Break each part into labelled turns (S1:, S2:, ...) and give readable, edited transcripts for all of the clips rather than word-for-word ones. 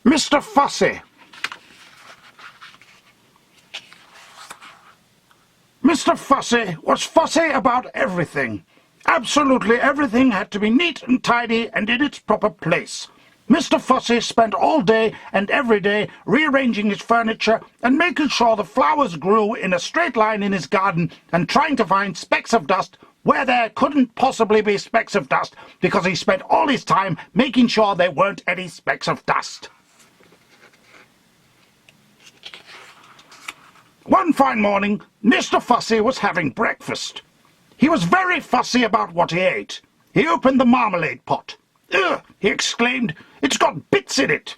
S1: Mr. Fussy. Mr. Fussy was fussy about everything. Absolutely everything had to be neat and tidy and in its proper place. Mr. Fussy spent all day and every day rearranging his furniture and making sure the flowers grew in a straight line in his garden and trying to find specks of dust where there couldn't possibly be specks of dust because he spent all his time making sure there weren't any specks of dust. One fine morning, Mr. Fussy was having breakfast. He was very fussy about what he ate. He opened the marmalade pot. "Ugh!" he exclaimed, "it's got bits in it!"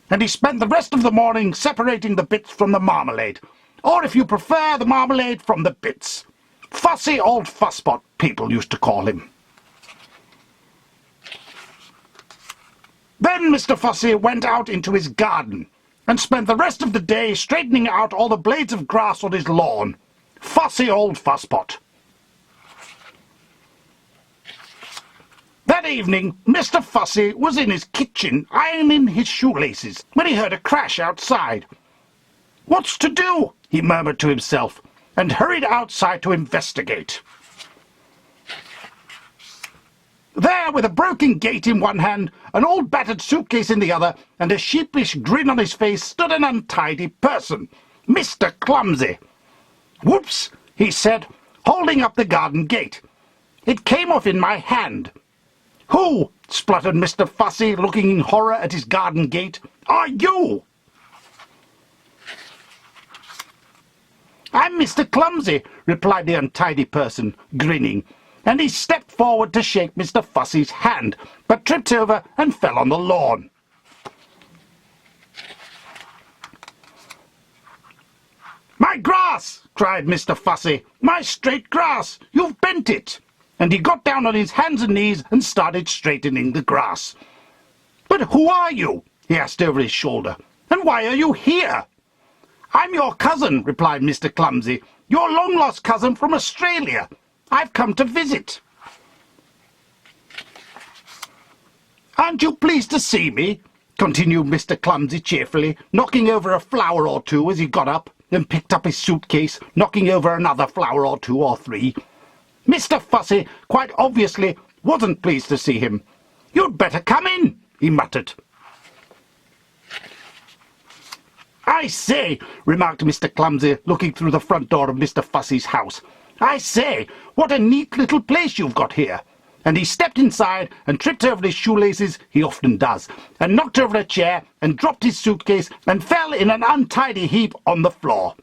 S1: And he spent the rest of the morning separating the bits from the marmalade, or if you prefer, the marmalade from the bits. Fussy old fusspot, people used to call him. Then Mr. Fussy went out into his garden and spent the rest of the day straightening out all the blades of grass on his lawn. Fussy old fusspot. That evening, Mr. Fussy was in his kitchen ironing his shoelaces when he heard a crash outside. "What's to do?" he murmured to himself, and hurried outside to investigate. There, with a broken gate in one hand, an old battered suitcase in the other, and a sheepish grin on his face, stood an untidy person, Mr. Clumsy. "Whoops," he said, holding up the garden gate. "It came off in my hand." "Who," spluttered Mr. Fussy, looking in horror at his garden gate, "are you?" "I'm Mr. Clumsy," replied the untidy person, grinning, and he stepped forward to shake Mr. Fussy's hand, but tripped over and fell on the lawn. "My grass!" cried Mr. Fussy. "My straight grass! You've bent it!" And he got down on his hands and knees and started straightening the grass. "But who are you?" he asked over his shoulder. "And why are you here?" "I'm your cousin," replied Mr. Clumsy. "Your long-lost cousin from Australia. I've come to visit." "Aren't you pleased to see me?" continued Mr. Clumsy cheerfully, knocking over a flower or two as he got up, then picked up his suitcase, knocking over another flower or two or three. Mr. Fussy, quite obviously, wasn't pleased to see him. "You'd better come in," he muttered. "I say," remarked Mr. Clumsy, looking through the front door of Mr. Fussy's house. "I say, what a neat little place you've got here." And he stepped inside and tripped over his shoelaces, he often does, and knocked over a chair and dropped his suitcase and fell in an untidy heap on the floor.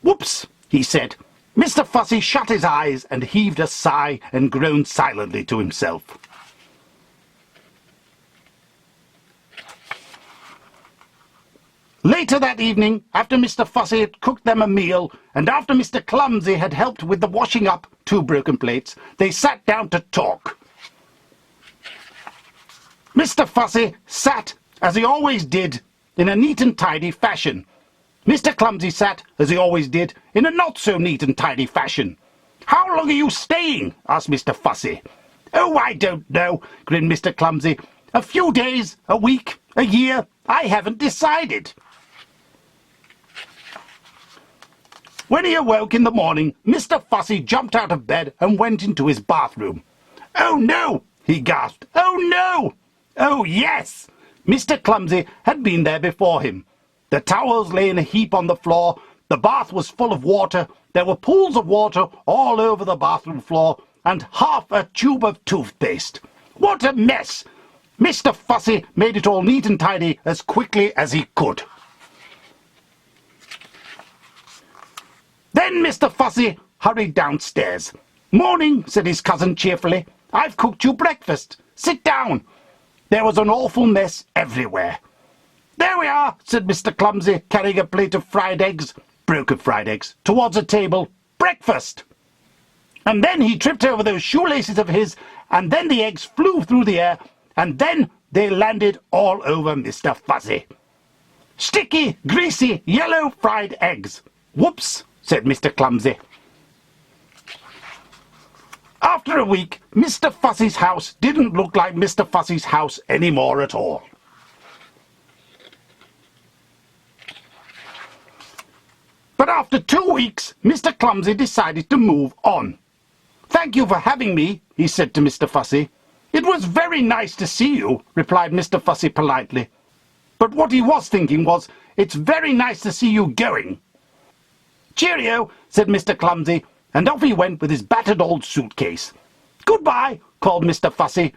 S1: "Whoops," he said. Mr. Fussy shut his eyes and heaved a sigh and groaned silently to himself. Later that evening, after Mr. Fussy had cooked them a meal, and after Mr. Clumsy had helped with the washing up 2 broken plates, they sat down to talk. Mr. Fussy sat, as he always did, in a neat and tidy fashion. Mr. Clumsy sat, as he always did, in a not-so-neat and tidy fashion. "How long are you staying?" asked Mr. Fussy. "Oh, I don't know," grinned Mr. Clumsy. "A few days, a week, a year, I haven't decided." When he awoke in the morning, Mr. Fussy jumped out of bed and went into his bathroom. "Oh, no!" he gasped. "Oh, no!" Oh, yes! Mr. Clumsy had been there before him. The towels lay in a heap on the floor, the bath was full of water, there were pools of water all over the bathroom floor, and half a tube of toothpaste. What a mess! Mr. Fussy made it all neat and tidy as quickly as he could. Then Mr. Fussy hurried downstairs. "Morning," said his cousin cheerfully. "I've cooked you breakfast. Sit down." There was an awful mess everywhere. "There we are," said Mr. Clumsy, carrying a plate of fried eggs, broken fried eggs, towards a table. "Breakfast!" And then he tripped over those shoelaces of his, and then the eggs flew through the air, and then they landed all over Mr. Fussy. Sticky, greasy, yellow fried eggs. "Whoops," said Mr. Clumsy. After a week, Mr. Fussy's house didn't look like Mr. Fussy's house any more at all. But after 2 weeks, Mr. Clumsy decided to move on. "Thank you for having me," he said to Mr. Fussy. "It was very nice to see you," replied Mr. Fussy politely. But what he was thinking was, "It's very nice to see you going." "Cheerio," said Mr. Clumsy, and off he went with his battered old suitcase. "Goodbye," called Mr. Fussy,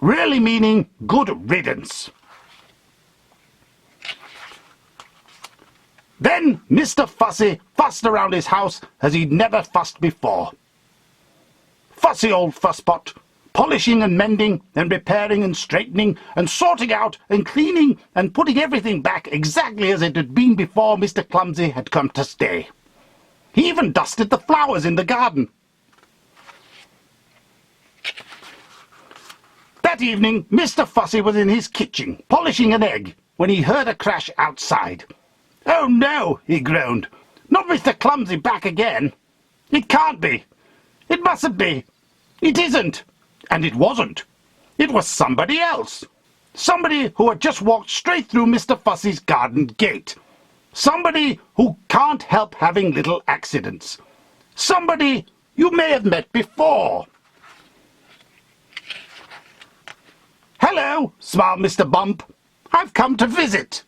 S1: really meaning good riddance. Then Mr. Fussy fussed around his house as he'd never fussed before. Fussy old fusspot, polishing and mending and repairing and straightening and sorting out and cleaning and putting everything back exactly as it had been before Mr. Clumsy had come to stay. He even dusted the flowers in the garden. That evening, Mr. Fussy was in his kitchen, polishing an egg, when he heard a crash outside. "Oh no," he groaned. "Not Mr. Clumsy back again. It can't be. It mustn't be. It isn't." And it wasn't. It was somebody else. Somebody who had just walked straight through Mr. Fussy's garden gate. Somebody who can't help having little accidents. Somebody you may have met before. "Hello," smiled Mr. Bump. "I've come to visit."